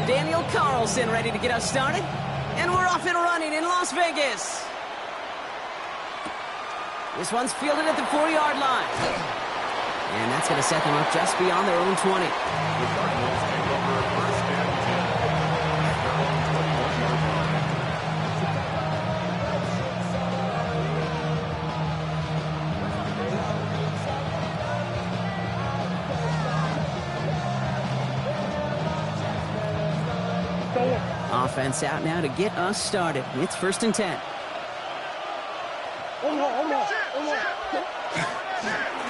Daniel Carlson ready to get us started. And we're off and running in Las Vegas. This one's fielded at the 4-yard line. And that's going to set them up just beyond their own 20. The Cardinals take over first and 10 on their own 21-yard line. Offense out now to get us started. It's first and 10.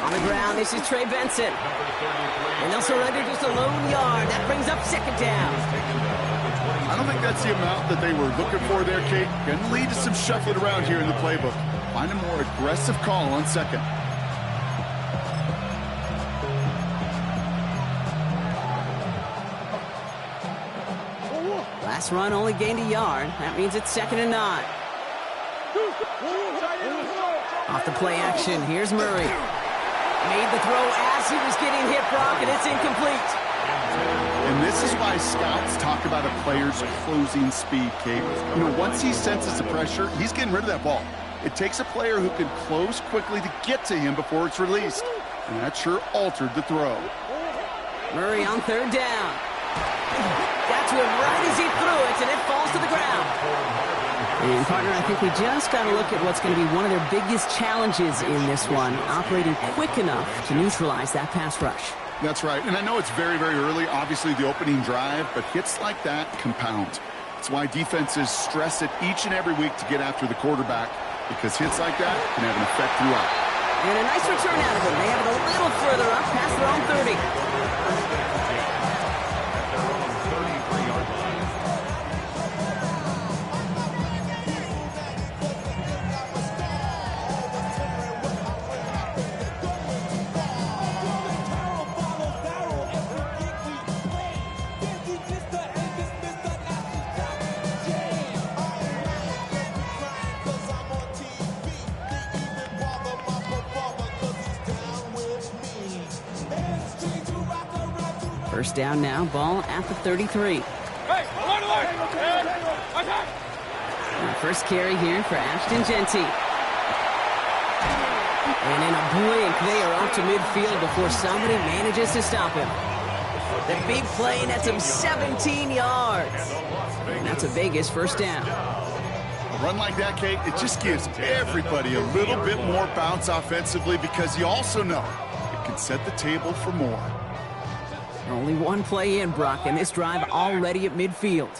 On the ground, this is Trey Benson. And they'll surrender just a lone yard. That brings up second down. I don't think that's the amount that they were looking for there, Kate. Going to lead to some shuffling around here in the playbook. Find a more aggressive call on second. Last run only gained a yard. That means it's second and 9. Off the play action, here's Murray. Made the throw as he was getting hit, Brock, and it's incomplete. And this is why scouts talk about a player's closing speed, Kate. You know, once he senses the pressure, he's getting rid of that ball. It takes a player who can close quickly to get to him before it's released. And that sure altered the throw. Murray on third down. Got to him right as he threw it, and it falls to the ground. And, partner, I think we just got to look at what's going to be one of their biggest challenges in this one, operating quick enough to neutralize that pass rush. That's right. And I know it's very, very early, obviously, the opening drive, but hits like that compound. That's why defenses stress it each and every week to get after the quarterback, because hits like that can have an effect throughout. And a nice return out of it. They have it a little further up past their own 30. First down now, ball at the 33. And first carry here for Ashton Jeanty. And in a blink, they are out to midfield before somebody manages to stop him. The big play nets him 17 yards. And that's a Vegas first down. A run like that, Kate, it just gives everybody a little bit more bounce offensively, because you also know it can set the table for more. Only one play in, Brock, and this drive already at midfield.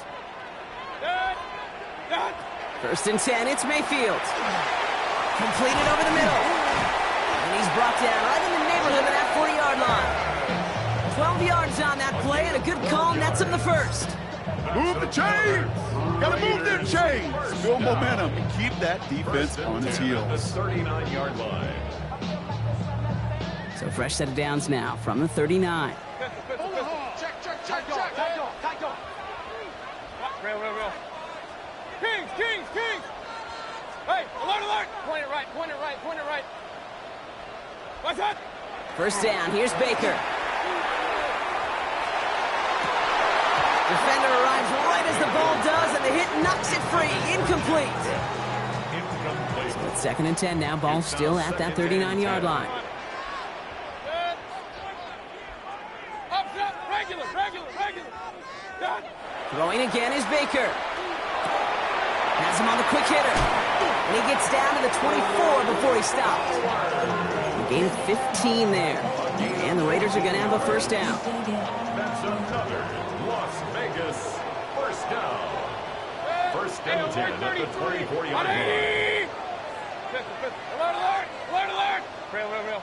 First and 10, it's Mayfield. Completed over the middle. And he's brought down right in the neighborhood of that 40-yard line. 12 yards on that play, and a good call nets him the first. Move the chains! Gotta move them chains! Build momentum and keep that defense on its heels. 39-yard line. So fresh set of downs now from the 39. Real. Kings! Hey, alert! Point it right. What's that? First down, here's Baker. Defender arrives right as the ball does, and the hit knocks it free. Incomplete. So it's second and 10 now. Ball still at that 39-yard line. Regular. Throwing again is Baker. Has him on the quick hitter. And he gets down to the 24 before he stops. A gain of 15 there. And the Raiders are going to have a first down. That's another Las Vegas first down. First and 10 at the 24-yard line. Alert! Real.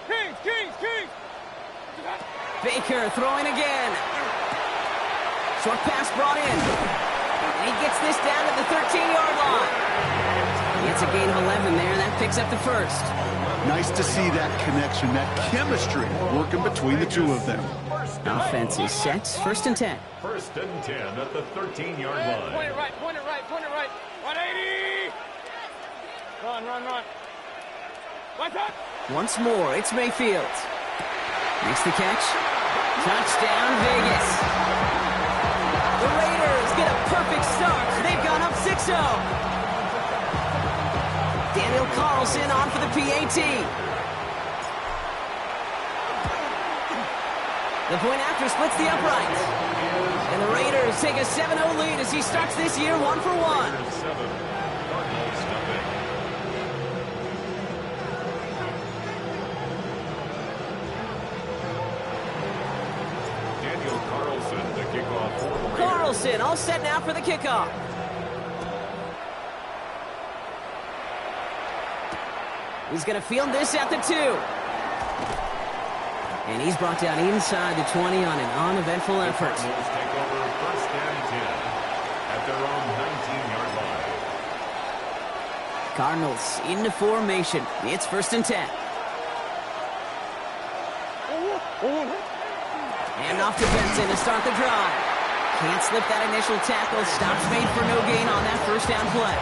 Kings! Baker throwing again. Short pass brought in. And he gets this down to the 13-yard line. It's a gain of 11 there, and that picks up the first. Nice to see that connection, that chemistry working between the two of them. Offense is set. First and 10. First and 10 at the 13-yard line. Point it right. 180! Run. What's that? Once more, it's Mayfield. Makes the catch. Touchdown, Vegas. The Raiders get a perfect start. They've gone up 6-0. Daniel Carlson on for the PAT. The point after splits the uprights. And the Raiders take a 7-0 lead as he starts this year 1 for 1. Daniel Carlson, the kickoff for the Raiders. Carlson all set now for the kickoff. He's going to field this at the 2. And he's brought down inside the 20 on an uneventful effort. Cardinals take over 1st and 10 at their own 19-yard line. Cardinals into formation. It's 1st and 10. And off to Benson to start the drive. Can't slip that initial tackle. Stops made for no gain on that 1st down play.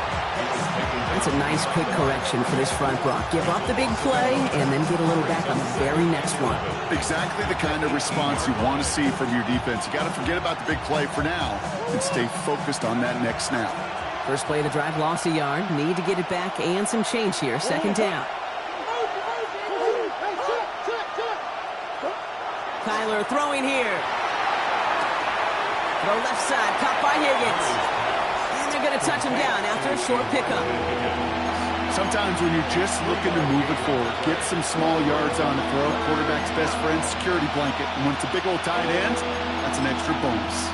That's a nice quick correction for this front, Brock. Give up the big play and then get a little back on the very next one. Exactly the kind of response you want to see from your defense. You got to forget about the big play for now and stay focused on that next snap. First play of the drive, lost a yard. Need to get it back and some change here. 2nd down. Kyler throwing here. Throw left side, caught by Higgins. And they're going to touch him down after a short pickup. Sometimes when you're just looking to move it forward, get some small yards on the throw, quarterback's best friend, security blanket. And when it's a big old tight end, that's an extra bonus.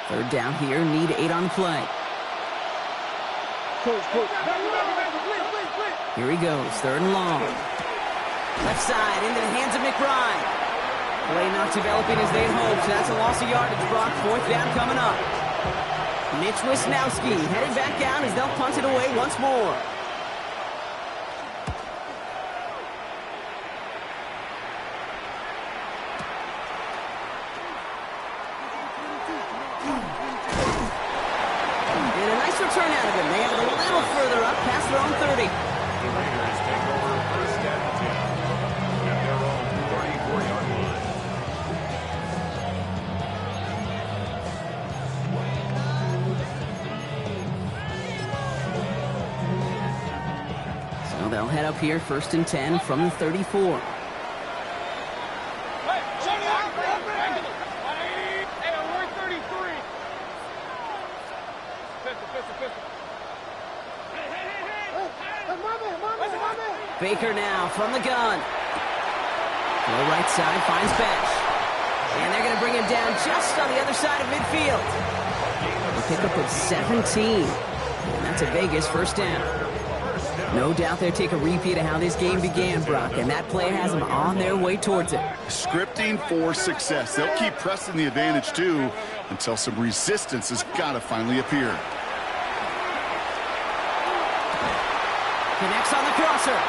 Third down here, need 8 on the play. Here he goes, 3rd and long. Left side into the hands of McBride. Play not developing as they'd hoped. That's a loss of yardage, Brock. 4th down coming up. Mitch Wisnowski headed back down as they'll punt it away once more. And a nice return out of him. They have it a little further up past their own 30. The Raiders take over 1st and 10 at their own 34-yard line. So they'll head up here, 1st and 10 from the 34. Baker now from the gun. Low right side, finds Bash. And they're going to bring him down just on the other side of midfield. A pickup of 17. And that's a Vegas 1st down. No doubt they'll take a repeat of how this game began, Brock, and that play has them on their way towards it. Scripting for success. They'll keep pressing the advantage, too, until some resistance has got to finally appear. Connects on the crosser.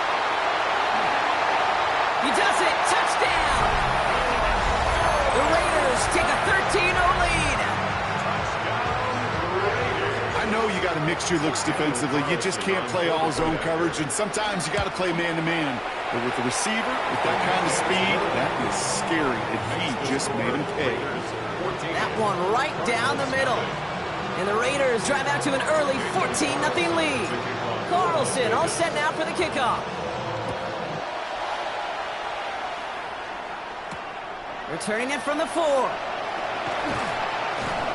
He does it. Touchdown. The Raiders take a 13-0 lead. I know you got to mix your looks defensively. You just can't play all zone coverage, and sometimes you got to play man-to-man. But with the receiver, with that kind of speed, that is scary, and he just made him pay. That one right down the middle. And the Raiders drive out to an early 14-0 lead. Carlson all set now for the kickoff. Returning it from the 4.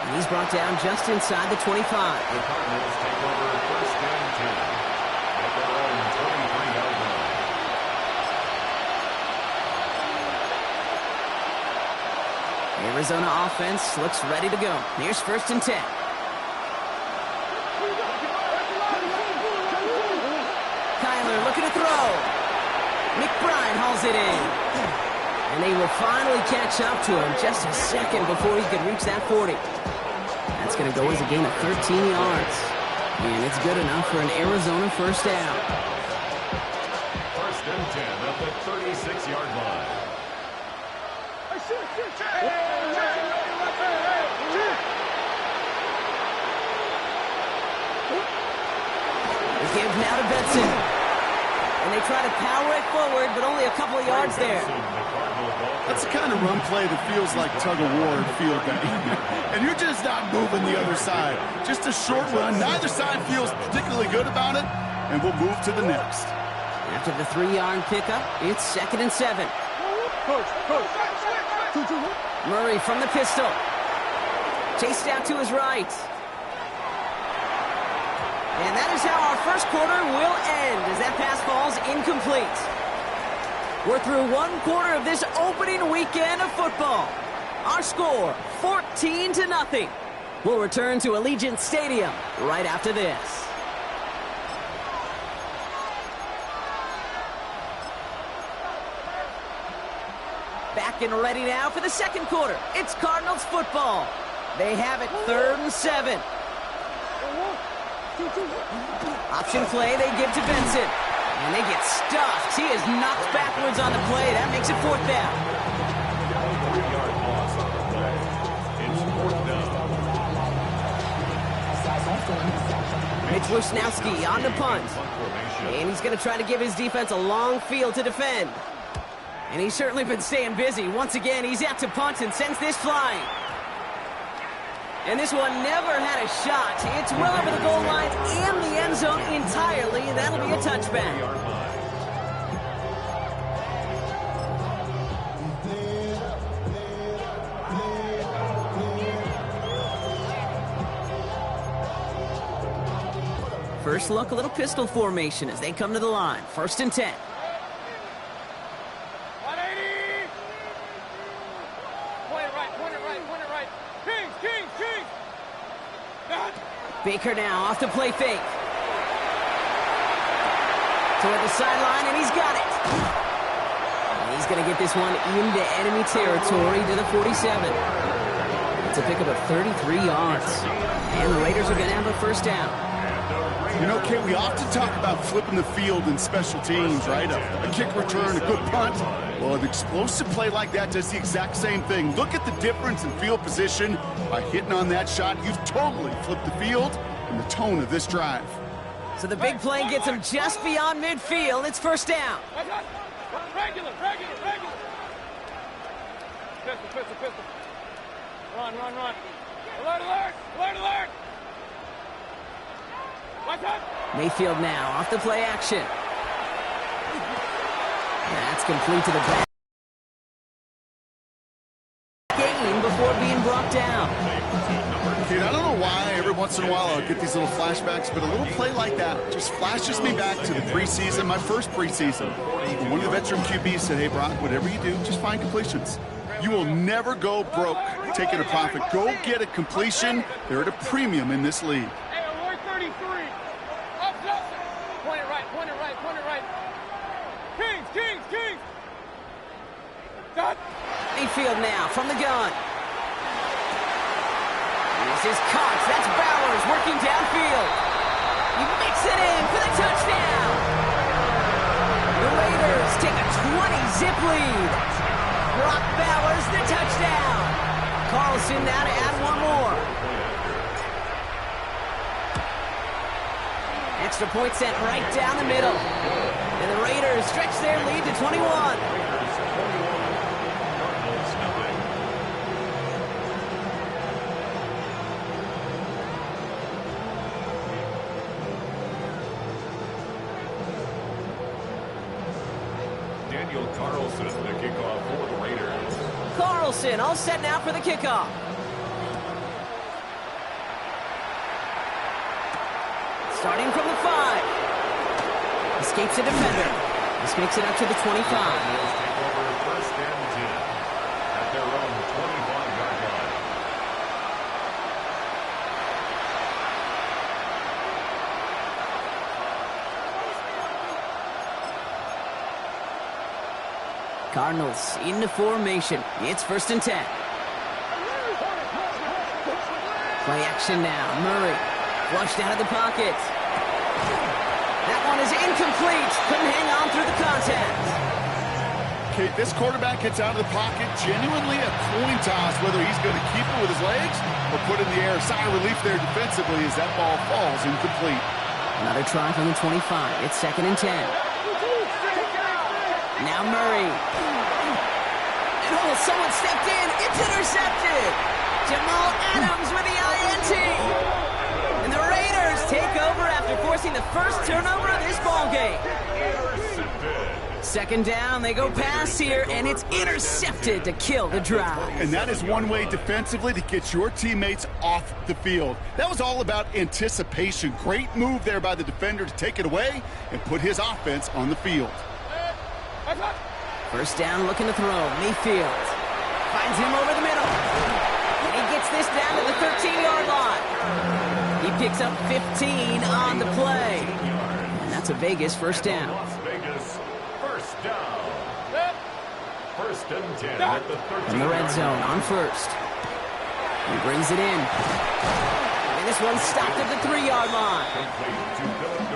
And he's brought down just inside the 25. The Cardinals take over 1st and 10 at their own 23-yard line. Arizona offense looks ready to go. Here's 1st and 10. Kyler looking to throw. McBride hauls it in. And they will finally catch up to him just a second before he could reach that 40. That's going to go as a gain of 13 yards. And it's good enough for an Arizona 1st down. 1st and 10 at the 36-yard line. now to Benson. And they try to power it forward, but only a couple of yards there. That's the kind of run play that feels like tug-of-war in field day. And you're just not moving the other side. Just a short run. Neither side feels particularly good about it, and we'll move to the next. After the 3-yard pickup, it's 2nd and 7. Murray from the pistol. Chased out to his right. And that is how our first quarter will end, as that pass falls incomplete. We're through one quarter of this opening weekend of football. Our score, 14-0. We'll return to Allegiant Stadium right after this. Back and ready now for the second quarter. It's Cardinals football. They have it 3rd and 7. Option play they give to Benson. And they get stuffed. He is knocked backwards on the play. That makes it 4th down. 3-yard loss on the play. It's 4th down. Mitch Wisnowski on the punt. And he's going to try to give his defense a long field to defend. And he's certainly been staying busy. Once again, he's out to punt and sends this flying. And this one never had a shot. It's well over the goal line and the end zone entirely, and that'll be a touchback. First look, a little pistol formation as they come to the line. 1st and 10. 180! Point it right. Kings! Baker now off to play fake. Toward the sideline, and he's got it. And he's going to get this one into enemy territory to the 47. It's a pickup of 33 yards. And the Raiders are going to have a 1st down. You know, Kate, we often talk about flipping the field in special teams, right? A kick return, a good punt. Well, an explosive play like that does the exact same thing. Look at the difference in field position. By hitting on that shot, you've totally flipped the field and the tone of this drive. So the big play gets him just beyond midfield. It's 1st down. Regular. Pistol. Run. Alert. What's up? Mayfield now off the play action. That's complete to the back. Game before being brought down. Dude, I don't know why every once in a while I'll get these little flashbacks, but a little play like that just flashes me back to the preseason, my first preseason. When one of the veteran QBs said, hey, Brock, whatever you do, just find completions. You will never go broke taking a profit. Go get a completion. They're at a premium in this league. Hey, alert 33. Up. Point it right. Kings. Done. Mayfield now from the gun. This is Cox. That's Bowers working downfield. He makes it in for the touchdown. The Raiders take a 20-zip lead. Brock Bowers, the touchdown. Carlson now to add one more. Extra point sent right down the middle. And the Raiders stretch their lead to 21. Daniel Carlson, the kickoff for the Raiders. Carlson all set now for the kickoff. Starting from the 5. Escapes a defender. This makes it up to the 25. Take over 1st and 10 at their own 25-yard line. Cardinals into formation. It's 1st and 10. Play action now. Murray flushed out of the pocket. That one is incomplete. Couldn't hang on through the contact. Okay, this quarterback gets out of the pocket, genuinely a coin toss, whether he's going to keep it with his legs or put it in the air. Sigh of relief there defensively as that ball falls incomplete. Another try from the 25. It's 2nd and 10. Now Murray. And oh, someone stepped in. It's intercepted. Jamal Adams with the INT. And the Raiders take over after forcing the first turnover of this ballgame. 2nd down, they go pass here, and it's intercepted to kill the drive. And that is one way defensively to get your teammates off the field. That was all about anticipation. Great move there by the defender to take it away and put his offense on the field. 1st down, looking to throw. Mayfield finds him over the middle. And he gets this down to the 13-yard line. He picks up 15 on the play. And that's a Vegas 1st down. Las Vegas, 1st down. 1st and 10 at the 13. In the red zone on 1st. He brings it in. And this one's stopped at the 3-yard line.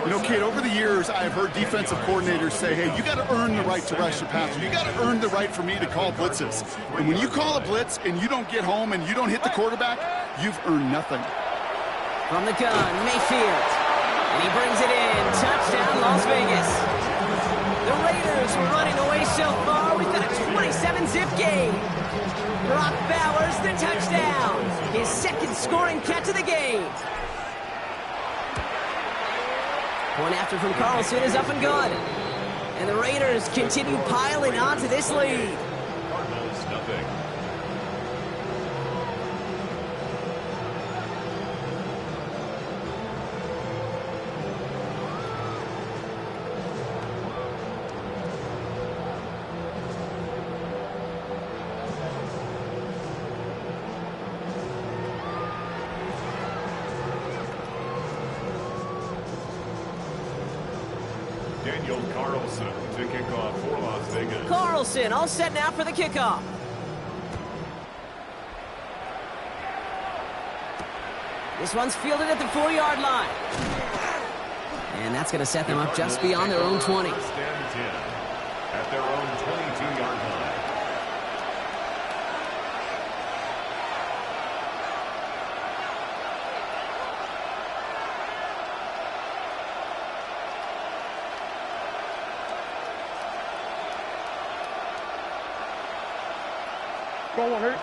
You know, Kate, over the years, I've heard defensive coordinators say, hey, you got to earn the right to rush the passer. You got to earn the right for me to call blitzes. And when you call a blitz and you don't get home and you don't hit the quarterback, you've earned nothing. From the gun, Mayfield. And he brings it in. Touchdown, Las Vegas. The Raiders were running away so far. We've got a 27-zip game. Brock Bowers, the touchdown. His 2nd scoring catch of the game. One after from Carlson is up and good. And the Raiders continue piling onto this lead. Cardinals, nothing. Daniel Carlson to kick off for Las Vegas. Carlson all set now for the kickoff. This one's fielded at the 4-yard line. And that's going to set them up just beyond their own 20. 1st and 10 at their own 22-yard line.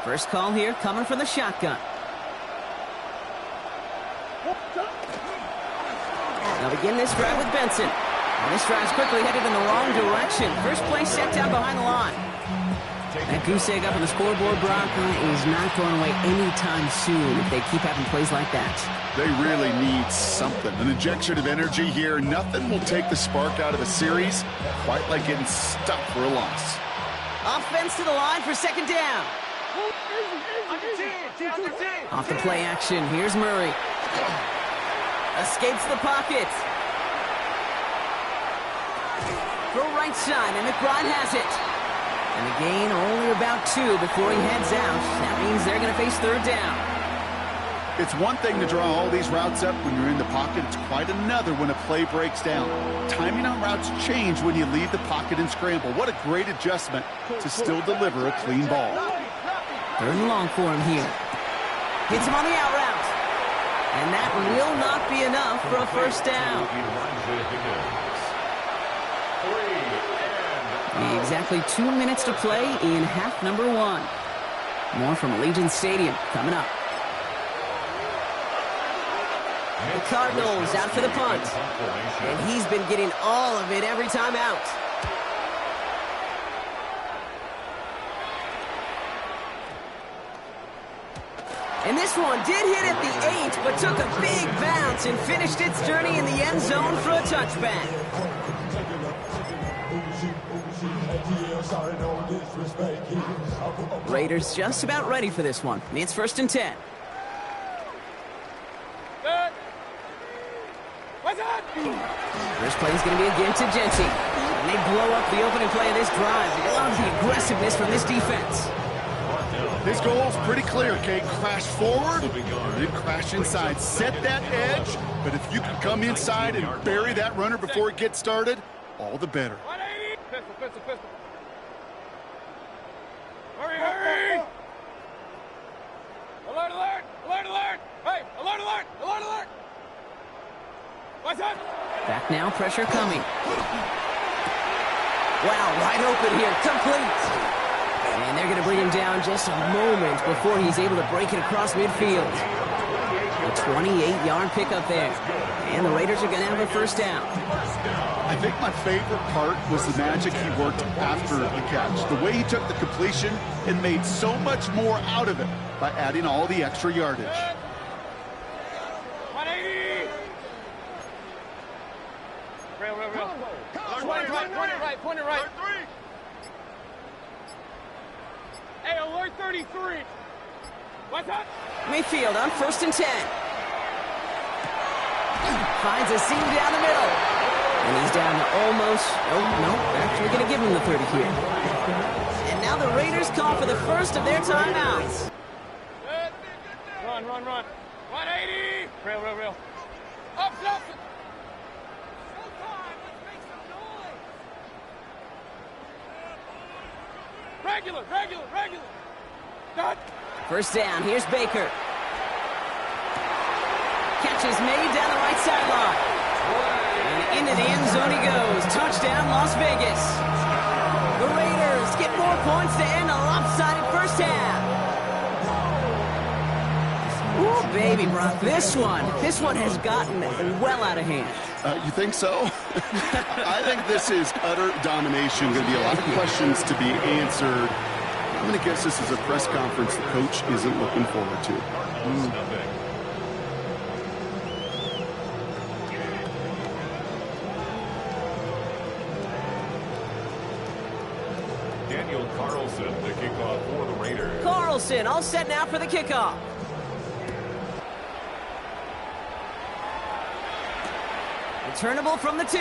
First call here coming from the shotgun. Now begin this drive with Benson. And this drive's quickly headed in the wrong direction. First play set down behind the line. That goose egg up on the scoreboard, Brock, is not going away anytime soon if they keep having plays like that. They really need something. An injection of energy here. Nothing will take the spark out of a series quite like getting stuck for a loss. Offense to the line for 2nd down. Off the play action, here's Murray. Escapes the pocket. Throw right side, and McBride has it. And the gain only about 2 before he heads out. That means they're going to face 3rd down. It's one thing to draw all these routes up when you're in the pocket. It's quite another when a play breaks down. Timing on routes change when you leave the pocket and scramble. What a great adjustment to still deliver a clean ball. 3rd and long for him here. Hits him on the out route. And that will not be enough for a 1st down. Exactly 2 minutes to play in half number 1. More from Allegiant Stadium coming up. The Cardinals out for the punt. And he's been getting all of it every time out. And this one did hit at the 8, but took a big bounce and finished its journey in the end zone for a touchback. Raiders just about ready for this one. It's 1st and 10. First play is going to be again to Genty. And they blow up the opening play of this drive. Love the aggressiveness from this defense. His goal is pretty clear, Kate. Crash forward, then crash inside. Set that edge, but if you can come inside and bury that runner before it gets started, all the better. Pistol. Hurry! Alert! Hey, alert! Back now, pressure coming. Wow, wide open here, complete. And they're going to bring him down just a moment before he's able to break it across midfield. A 28-yard pickup there. And the Raiders are going to have a first down. I think my favorite part was the magic he worked after the catch. The way he took the completion and made so much more out of it by adding all the extra yardage. 180! Real. Point it right. Hey, alert 33. What's up? Mayfield on 1st and 10. Finds a seam down the middle. And he's down to almost, actually going to give him the 30 here. And now the Raiders call for the first of their timeouts. Run. 180! Real. Up, Justin! Showtime! Let's make some noise! Regular! Done! First down, here's Baker. Catch is made down the right sideline. And into the end zone he goes. Touchdown, Las Vegas. The Raiders get more points to end a lopsided first half. Ooh, baby, Brock, this one has gotten well out of hand. You think so? I think this is utter domination. Going to be a lot of questions to be answered. I'm going to guess this is a press conference the coach isn't looking forward to. Daniel Carlson, the kickoff for the Raiders. Carlson all set now for the kickoff. Returnable from the 2.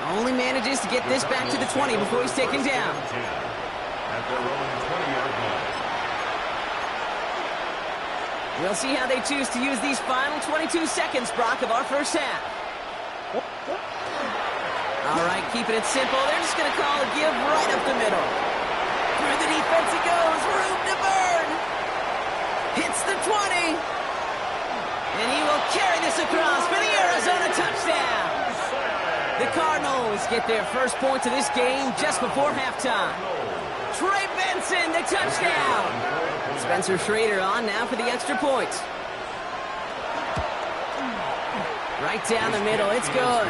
Only manages to get this back to the 20 before he's taken down. At their own 20-yard line. We'll see how they choose to use these final 22 seconds, Brock, of our first half. All right, keeping it simple. They're just going to call a give right up the middle. Through the defense it goes. Room to burn. Hits the 20. And he will carry this across for the Arizona touchdown. The Cardinals get their first points of this game just before halftime. Trey Benson, the touchdown. Spencer Schrader on now for the extra point. Right down the middle, it's good.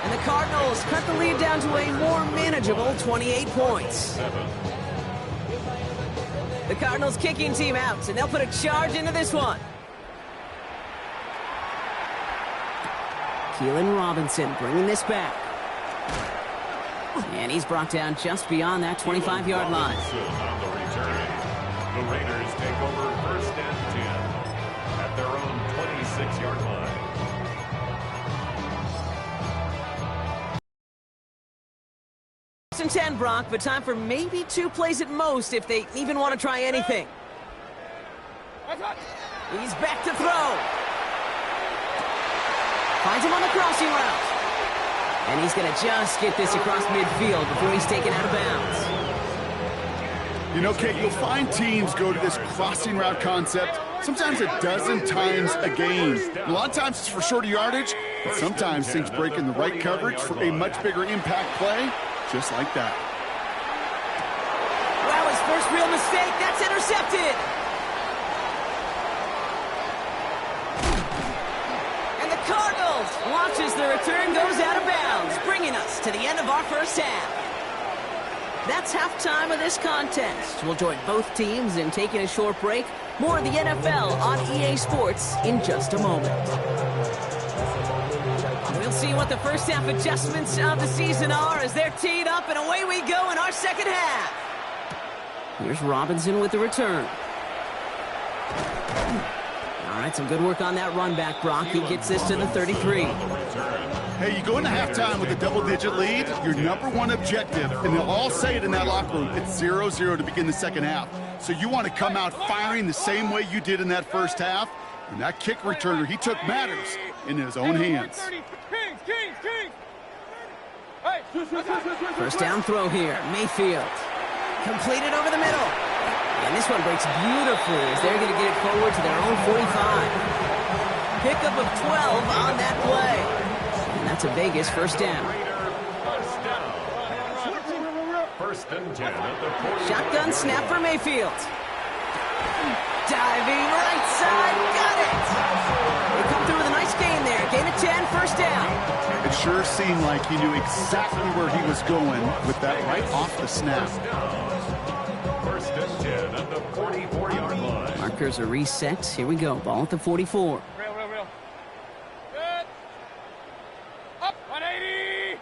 And the Cardinals cut the lead down to a more manageable 28 points. The Cardinals kicking team out, and they'll put a charge into this one. Keelan Robinson bringing this back. And he's brought down just beyond that 25-yard line. On the return. The Raiders take over 1st and 10 at their own 26-yard line. First and 10, Brock, but time for maybe 2 plays at most if they even want to try anything. He's back to throw. Finds him on the crossing route. And he's going to just get this across midfield before he's taken out of bounds. You know, Kate, you'll find teams go to this crossing route concept sometimes a dozen times a game. A lot of times it's for shorter yardage, but sometimes things break in the right coverage for a much bigger impact play, just like that. Wow, his first real mistake. That's intercepted. Cardinals watch as the return goes out of bounds, bringing us to the end of our first half. That's halftime of this contest. We'll join both teams in taking a short break. More of the NFL on EA Sports in just a moment. We'll see what the first half adjustments of the season are as they're teed up, and away we go in our second half. Here's Robinson with the return. All right, some good work on that run back, Brock. He gets this to the 33. Hey, you go into halftime with a double-digit lead, your number one objective, and they'll all say it in that locker room, it's 0-0 to begin the second half. So you want to come out firing the same way you did in that first half, and that kick returner, he took matters in his own hands. First down throw here, Mayfield. Completed over the middle. And this one breaks beautifully as they're going to get it forward to their own 45. pickup of 12 on that play. And that's a Vegas first down. First and 10 at the 40. Shotgun snap for Mayfield. Diving right side, got it! They come through with a nice gain there. Gain of 10, first down. It sure seemed like he knew exactly where he was going with that right off the snap. First and 10 at the 44-yard line. Markers are reset. Here we go. Ball at the 44. Real. Good. Up, 180.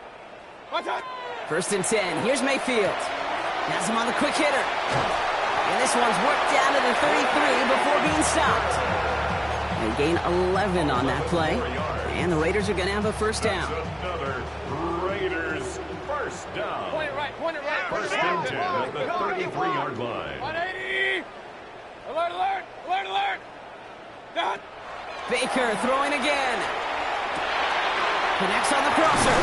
Watch out. First and 10. Here's Mayfield. Has him on the quick hitter. And this one's worked down to the 33 before being stopped. They gain 11 on that play. And the Raiders are going to have a first down. Another Raiders first down. Point it right. First and 10 at the 33-yard line. 180. Alert. Done. Baker throwing again. Connects on the crosser.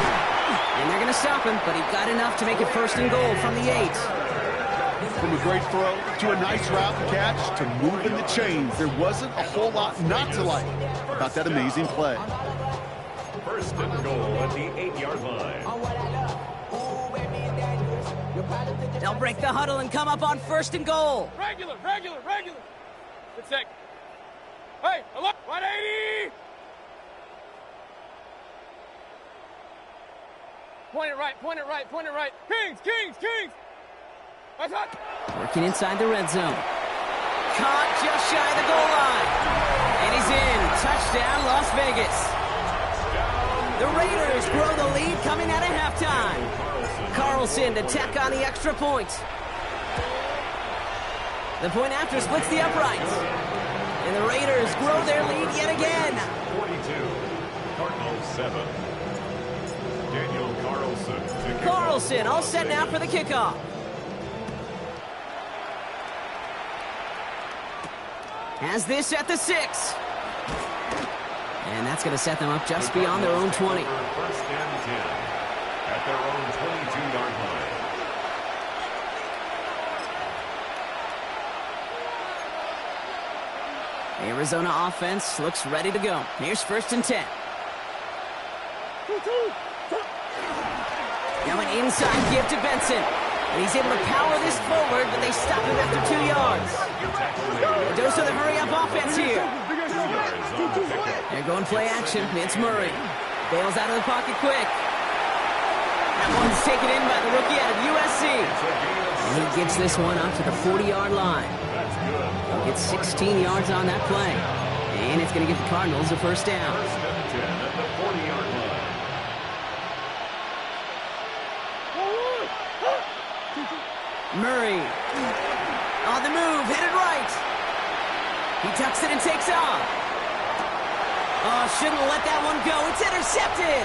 And they're going to stop him, but he got enough to make it first and goal from the 8. From a great throw to a nice route and catch to moving the chains. There wasn't a whole lot not to like about that amazing play. First and goal at the 8-yard line. They'll break the huddle and come up on first and goal. Regular. Good sec. Hey, alert. 180. Point it right. Kings. That's hot. Working inside the red zone. Caught just shy of the goal line. And he's in. Touchdown, Las Vegas. The Raiders grow the lead coming out of halftime. Carlson to tack on the extra point. The point after splits the uprights. And the Raiders grow their lead yet again. 42. Cardinals 7. Daniel Carlson. Carlson all set now for the kickoff. Has this at the 6. And that's going to set them up just beyond their own 20. First and 10 at their own 22-yard line. Arizona offense looks ready to go. Here's first and 10. Now an inside give to Benson. And he's able to power this forward, but they stop him after 2 yards. A dose of the hurry-up offense here. They're going play action. It's Murray. Bails out of the pocket quick. That one's taken in by the rookie out of USC. And he gets this one up to the 40-yard line. Gets 16 yards on that play. And it's going to give the Cardinals a first down. First and 10 at the 40-yard line. Murray on the move, headed right. He tucks it and takes off. Oh, shouldn't let that one go. It's intercepted.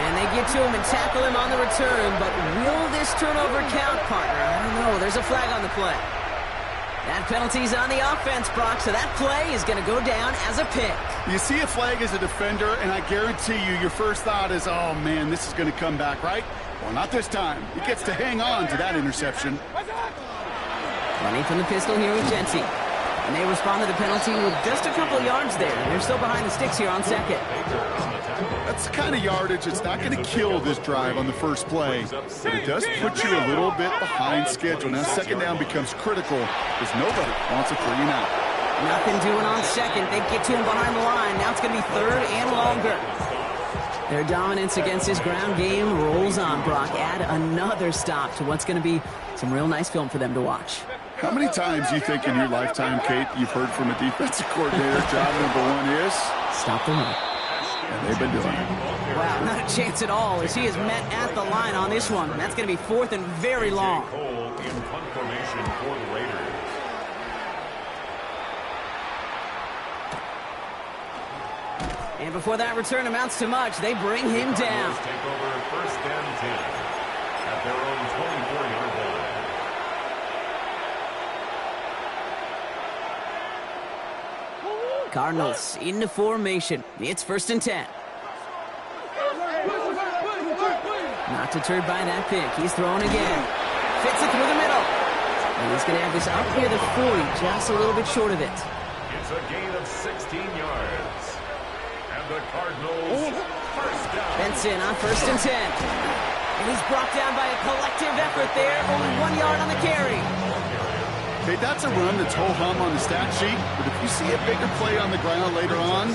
And they get to him and tackle him on the return, but will this turnover count, partner? I don't know. There's a flag on the play. That penalty's on the offense, Brock, so that play is going to go down as a pick. You see a flag as a defender, and I guarantee you, your first thought is, oh, man, this is going to come back, right? Well, not this time. He gets to hang on to that interception. Running from the pistol here with Jency. And they respond to the penalty with just a couple yards there. They're still behind the sticks here on second. That's the kind of yardage that's not going to kill this drive on the first play, but it does put you a little bit behind schedule. Now, second down becomes critical because nobody wants a 3-and-out. Nothing doing on second. They get to him behind the line. Now it's going to be third and longer. Their dominance against his ground game rolls on, Brock. Add another stop to what's going to be some real nice film for them to watch. How many times do you think in your lifetime, Kate, you've heard from a defensive coordinator, job number one is? Stop the run. And they've been doing it. Wow, not a chance at all as he is met at the line on this one. That's going to be fourth and very long. Cole in punt formation for the Raiders. And before that return amounts to much, they bring him down. Take over first and 10 at their own 24-yard line. Cardinals into formation. It's first and 10. Not deterred by that pick. He's throwing again. Fits it through the middle. And he's going to have this up near the 40, just a little bit short of it. It's a gain of 16 yards. And the Cardinals, first down. Benson on 1st and 10. And he's brought down by a collective effort there. Only 1 yard on the carry. Okay, that's a run that's ho-hum on the stat sheet, but if you see a bigger play on the ground later on,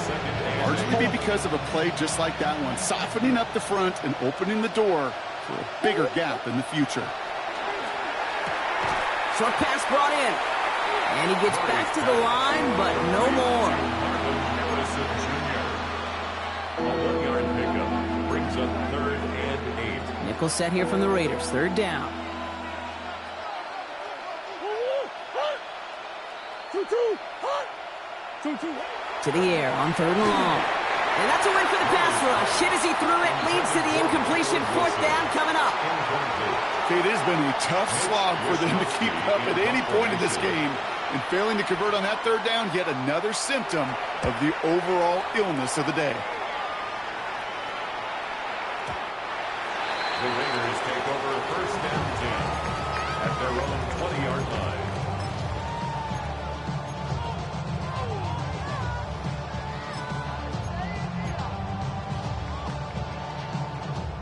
largely be because of a play just like that one, softening up the front and opening the door for a bigger gap in the future. Short pass brought in. And he gets back to the line, but no more. Harrison Jr. A 1-yard pickup brings up 3rd and 8. Nickel set here from the Raiders. 3rd down. To the air on 3rd and long. And that's a win for the pass rush. Hit as he threw it, leads to the incompletion. 4th down coming up. Okay, it has been a tough slog for them to keep up at any point in this game. And failing to convert on that 3rd down, yet another symptom of the overall illness of the day. The Raiders take over 1st and 10 at their own 20-yard line.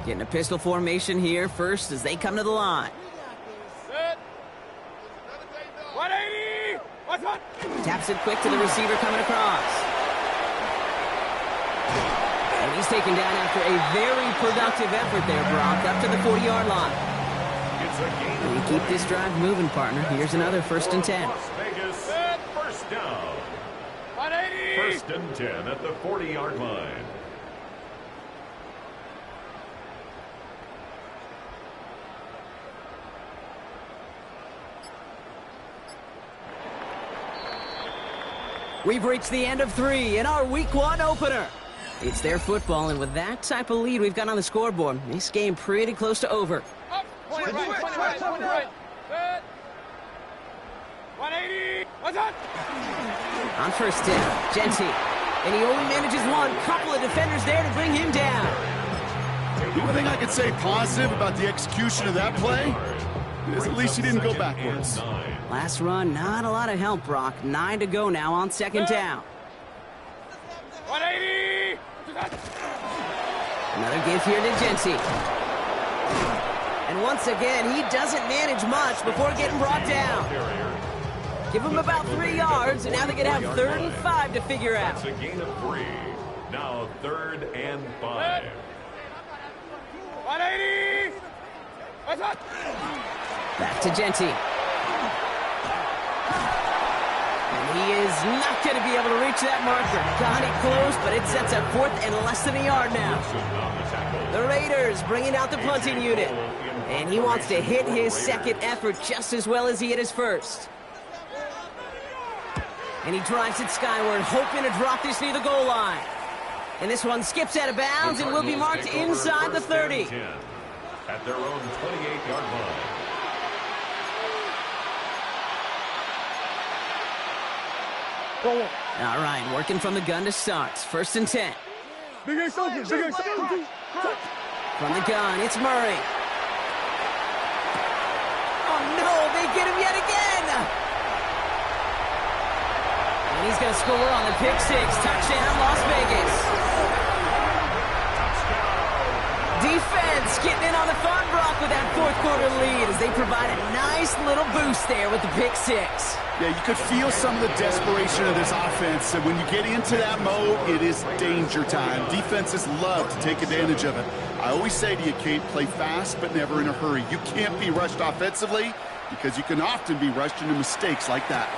Getting a pistol formation here first as they come to the line. Set. 180. What's up? Taps it quick to the receiver coming across. And he's taken down after a very productive effort there, Brock, up to the 40-yard line. It's a gain. And you keep this drive moving, partner. Here's another 1st and 10. Las Vegas, first down. 180. 1st and 10 at the 40-yard line. We've reached the end of 3 in our Week 1 opener. It's their football, and with that type of lead we've got on the scoreboard, this game pretty close to over. Up. 20 right. Set. 180. What's up? On 1st down, Genty. And he only manages one. Couple of defenders there to bring him down. The only thing I could say positive about the execution of that play is at least he didn't go backwards. Last run, not a lot of help, Brock. 9 to go now on 2nd down. 180. Another give here to Genty. And once again, he doesn't manage much before getting brought down. Give him about 3 yards, and now they can have 3rd and 5 to figure out. That's a gain of 3. Now 3rd and 5. 180. What's up? Back to Genty. And he is not going to be able to reach that marker. Got it close, but it sets up 4th and less than a yard now. The Raiders bringing out the punting unit. And he wants to hit his 2nd effort just as well as he hit his 1st. And he drives it skyward, hoping to drop this near the goal line. And this one skips out of bounds and will be marked inside the 30. At their own 28-yard line. All right, working from the gun to start. 1st and 10. From the gun, it's Murray. Oh, no, they get him yet again. And he's going to score on the pick 6. Touchdown, Las Vegas. Defense getting in on the fun, Brock, with that 4th quarter lead as they provide a nice little boost there with the pick 6. Yeah, you could feel some of the desperation of this offense. And when you get into that mode, it is danger time. Defenses love to take advantage of it. I always say to you, Kate, play fast but never in a hurry. You can't be rushed offensively because you can often be rushed into mistakes like that.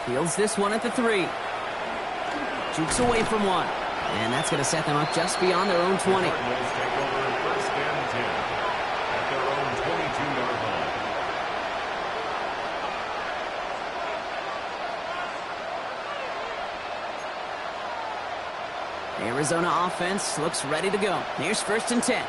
Fields this one at the 3. Jukes away from one. And that's going to set them up just beyond their own 20. Arizona offense looks ready to go. Here's 1st and 10.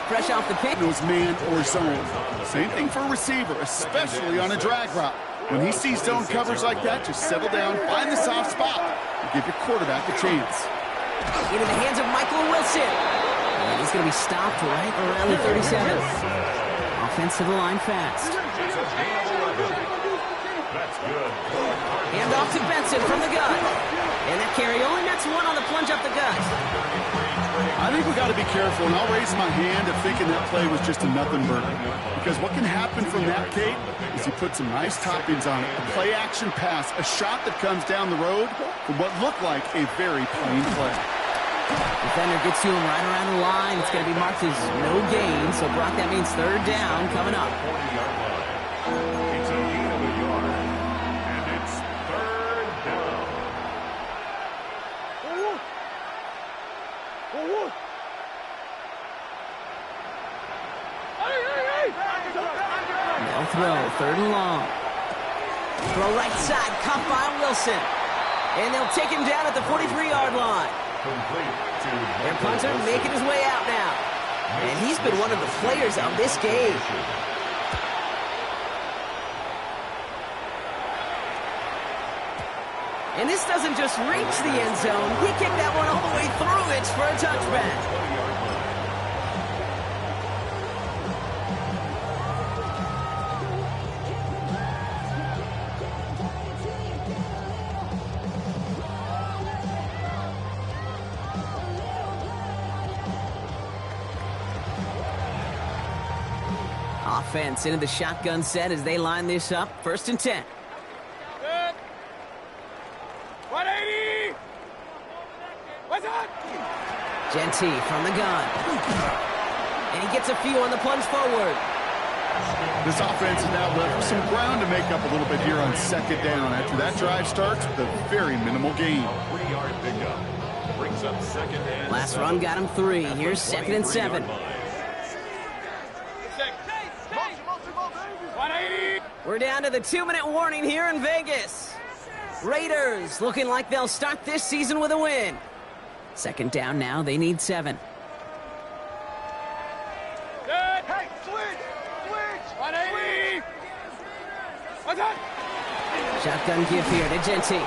Fresh off the pick. It was man or zone. Same thing for a receiver, especially on a drag route. When he sees zone coverage like that, just settle down, find the soft spot, and give your quarterback a chance. Into the hands of Michael Wilson. And he's going to be stopped right around the 37. defensive line fast. It's a gain of 11. That's good. Hand off to Benson from the gun. And that carry only nets one on the plunge up the gut. I think we got to be careful, and I'll raise my hand of thinking that play was just a nothing burger. Because what can happen from that, Kate, is he put some nice toppings on it. A play-action pass, a shot that comes down the road for what looked like a very plain play. Defender gets to him right around the line. It's going to be marked as no gain. So, Brock, that means third down coming up. 40-yard line. It's a gain of a yard. And it's third down. They'll throw, third and long. Throw right side, caught by Wilson. And they'll take him down at the 43-yard line. Complete to Their punter making his way out now. And he's been one of the players of this game. And this doesn't just reach the end zone. He kicked that one all the way through it for a touchback. 20-yard line. Offense into the shotgun set as they line this up. First and 10. Good. 180. What's up? Genty from the gun. And he gets a few on the plunge forward. This offense is now left some ground to make up a little bit here on second down after that drive starts with a very minimal gain. 3-yard pickup. Brings up second and Last run got him 3. Here's second and 7. 180. We're down to the 2-minute warning here in Vegas. Raiders looking like they'll start this season with a win. Second down now, they need 7. Good. Hey, switch. 180. What's up? Shotgun give here to Genty.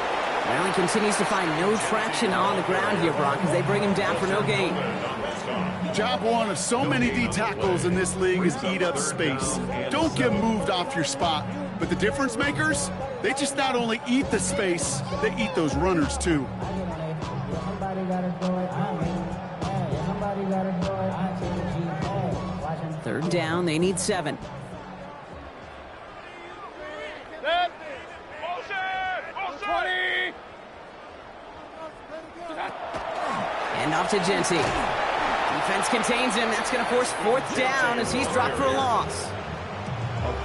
Well, he continues to find no traction on the ground here, Brock, as they bring him down for no gain. Job one of so many D tackles in this league is eat up space. Don't get moved off your spot. But the difference makers, they just not only eat the space, they eat those runners too. Third down, they need 7. Good. Motion. 20. And off to Genty. Defense contains him. That's going to force fourth down as he's dropped for a loss.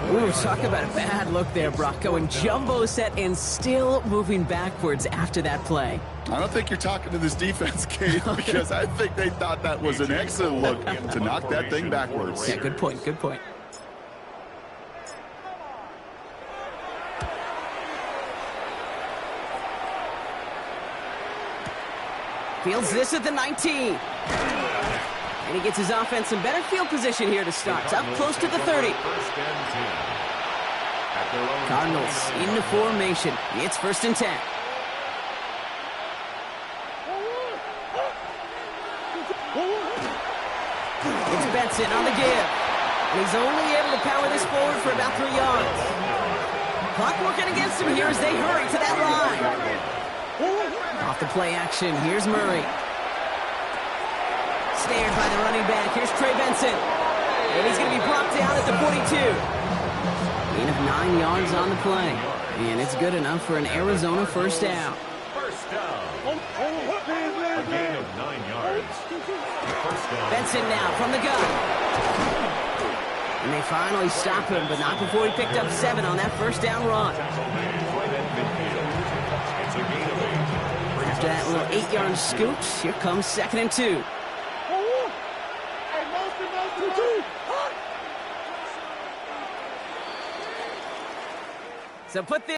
Ooh, talk about a bad look there, Brock. Going jumbo set and still moving backwards after that play. I don't think you're talking to this defense, Kate, because I think they thought that was an excellent look to knock that thing backwards. Yeah, good point, good point. Fields this at the 19. And he gets his offense in better field position here to start. Up close to the 30. First and 10. At their own Cardinals into formation. It's first and 10. It's Benson on the give. And he's only able to power this forward for about 3 yards. Clock working against him here as they hurry to that line. Off the play action, here's Murray. Snared by the running back. Here's Trey Benson. And he's going to be brought down at the 42. Gain of 9 yards on the play. And it's good enough for an Arizona first down. first down. A gain of 9 yards. First down. Benson now from the gun. And they finally stop him, but not before he picked up 7 on that first down run. Right at midfield. It's a gain of 8. After that little 8-yard scoot, here comes second and 2. So put this